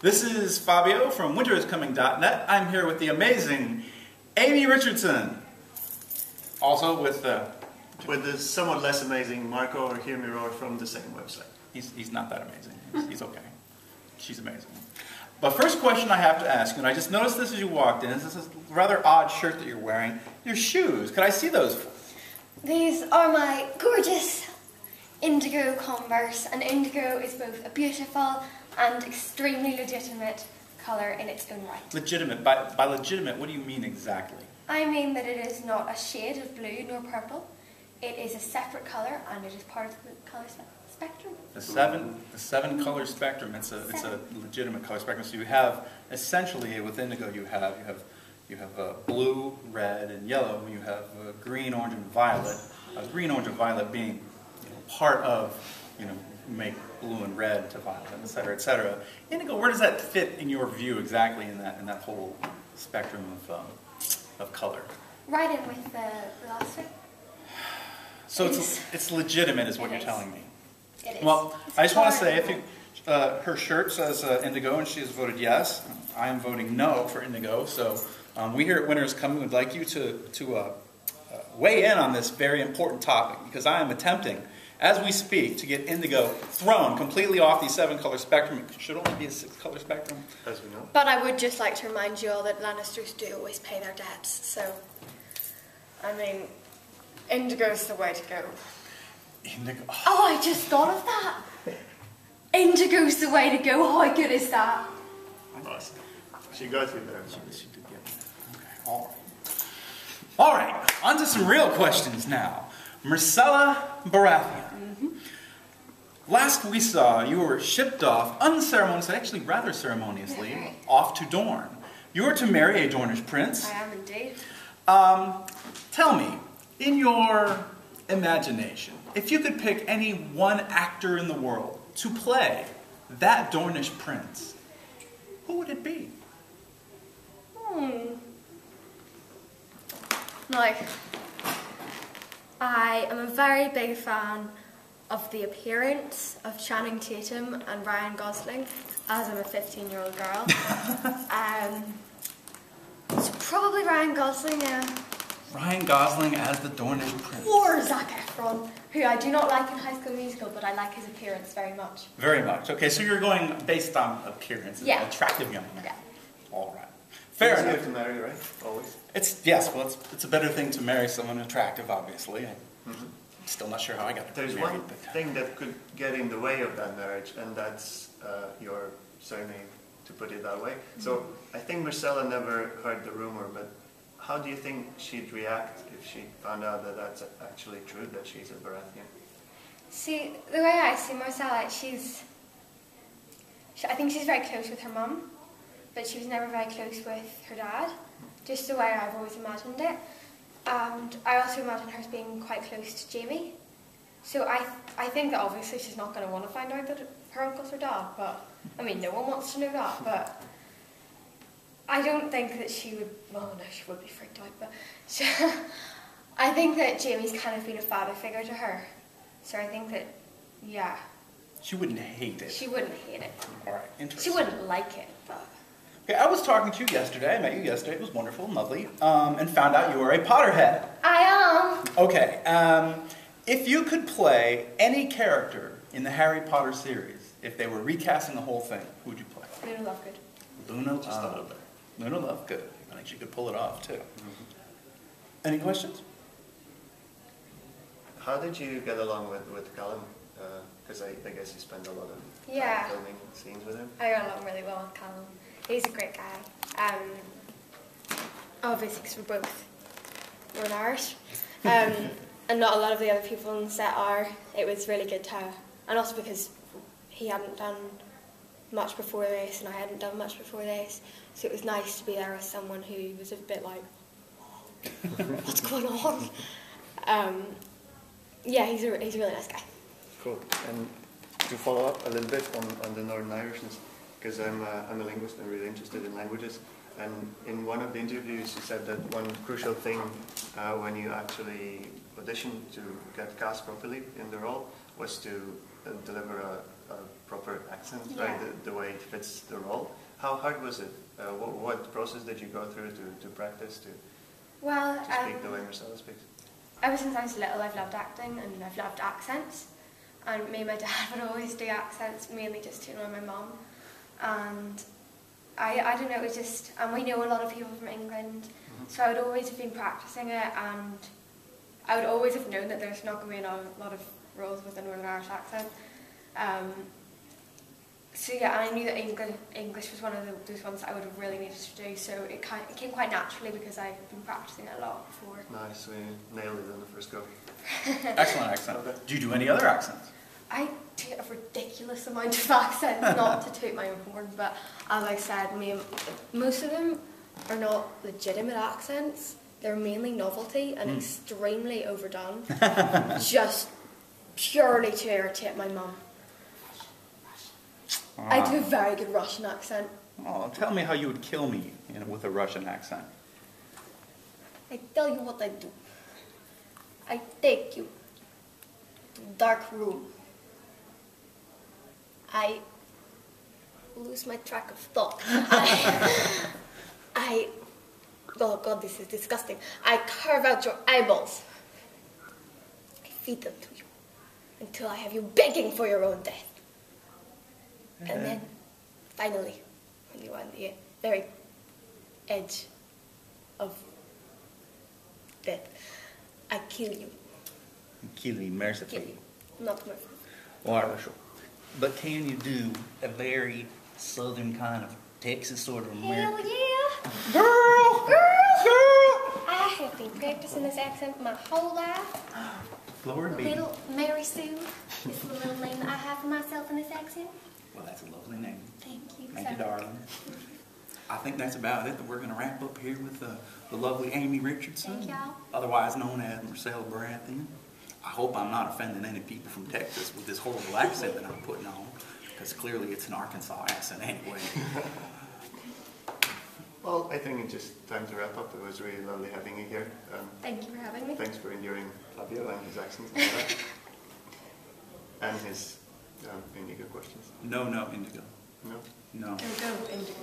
This is Fabio from winteriscoming.net. I'm here with the amazing Aimee Richardson. Also with the somewhat less amazing Marco or Hear Me Roar from the same website. He's not that amazing. He's okay. She's amazing. But first question I have to ask you, and I just noticed this as you walked in, is this rather odd shirt that you're wearing. Your shoes, could I see those? These are my gorgeous indigo Converse, and indigo is both a beautiful and extremely legitimate colour in its own right. Legitimate. By legitimate, what do you mean exactly? I mean that it is not a shade of blue nor purple. It is a separate colour, and it is part of the colour spectrum. The seven color spectrum. It's a legitimate color spectrum. So you have essentially with indigo you have blue, red, and yellow. You have green, orange, and violet. Green, orange, and violet being part of make blue and red to violet, etc., etc. Indigo, where does that fit in your view exactly in that whole spectrum of color? Right in with the last thing. So it's legitimate, is what you're telling me. It is. Well, I just want to say, her shirt says indigo, and she has voted yes. I am voting no for indigo. So we here at Winter is Coming would like you to weigh in on this very important topic, because I am attempting, as we speak, to get indigo thrown completely off the 7-color spectrum. It should only be a 6-color spectrum, as we know. But I would just like to remind you all that Lannisters do always pay their debts. So, I mean, indigo's the way to go. Indigo. Oh, I just thought of that. Indigo's the way to go. How good is that? Awesome. She got you there. She did get me. Okay. All right. On to some real questions now. Myrcella, Baratheon. Last we saw, you were shipped off unceremoniously, actually rather ceremoniously, off to Dorne. You were to marry a Dornish prince. I am indeed. Tell me, in your imagination, if you could pick any one actor in the world to play that Dornish prince, who would it be? Like, I am a very big fan of the appearance of Channing Tatum and Ryan Gosling, as I'm a 15-year-old girl. So probably Ryan Gosling, yeah. Ryan Gosling as the Dornish prince. Or Zac Efron, who I do not like in High School Musical, but I like his appearance very much. Very much. Okay, so you're going based on appearance. Yeah. Attractive young man. Yeah. All right. Fair enough. To marry, right? Always. It's a better thing to marry someone attractive, obviously. I'm still not sure how I got There's married. one thing that could get in the way of that marriage, and that's your surname, to put it that way. So I think Myrcella never heard the rumor, but how do you think she'd react if she found out that that's actually true, that she's a Baratheon? See, the way I see Myrcella, I think she's very close with her mum, but she was never very close with her dad, just the way I've always imagined it. And I also imagine her as being quite close to Jaime. So I think that obviously she's not going to want to find out that her uncle's her dad, but, I mean, no one wants to know that, but I don't think that she would, well, no, she would be freaked out, but I think that Jaime's kind of been a father figure to her. So I think that, yeah. She wouldn't hate it. She wouldn't hate it. All right, interesting. She wouldn't like it, but... Okay, I was talking to you yesterday. I met you yesterday. It was wonderful and lovely. And found out you were a Potterhead. I am. Okay. If you could play any character in the Harry Potter series, if they were recasting the whole thing, who would you play? Luna Lovegood. Luna, just a little bit. Luna Lovegood. I think she could pull it off too. Any questions? How did you get along with Callum? Because I guess you spent a lot of Yeah. time filming scenes with him. I got along really well with Callum. He's a great guy. Obviously, because we're Irish. And not a lot of the other people on the set are. It was really good to, and also because he hadn't done much before this and I hadn't done much before this, so it was nice to be there with someone who was a bit like, what's going on? Yeah, he's a really nice guy. Cool. And to follow up a little bit on the Northern Irishness, because I'm a linguist and really interested in languages, and in one of the interviews you said that one crucial thing when you actually auditioned to get cast properly in the role was to deliver a proper accent, Yeah. right? The way it fits the role. How hard was it? What process did you go through to practice to Well, speak the way Myrcella speaks? ever since I was little, I've loved acting and I've loved accents. And me and my dad would always do accents, mainly just to annoy my mum. And I don't know, it was just, and we know a lot of people from England, so I would always have been practicing it, and I would always have known that there's not going to be a lot of roles with a Northern Irish accent. So yeah, I knew that English was one of those ones that I would have really needed to do, so it came quite naturally because I've been practicing it a lot before. Nice, we nailed it in the first go. Excellent accent. Do you do any other accents? I do a ridiculous amount of accents, not to toot my own horn, but as I said, most of them are not legitimate accents. They're mainly novelty and extremely overdone, just purely to irritate my mum. I do a very good Russian accent. Oh, tell me how you would kill me with a Russian accent. I tell you what I do. I take you to a dark room. I lose my track of thought. Oh God, this is disgusting. I carve out your eyeballs. I feed them to you until I have you begging for your own death. And then, finally, when you're on the very edge of death, I kill you. Kill me mercifully. Kill you. Not mercifully. Wonderful. But can you do a very southern kind of Texas sort of Hell American? yeah! Girl! I have been practicing this accent my whole life. Lord be. Little Mary Sue is the little name that I have for myself in this accent. Well, that's a lovely name. Thank you. Thank you, darling. I think that's about it. That we're going to wrap up here with the lovely Aimee Richardson, Thank y'all. otherwise known as Myrcella Baratheon. I hope I'm not offending any people from Texas with this horrible accent that I'm putting on, because clearly it's an Arkansas accent anyway. Well, I think it's just time to wrap up. It was really lovely having you here. Thank you for having me. Thanks for enduring Fabio and his accent and all that. And his indigo questions. No, Indigo. No? No. Go, Indigo.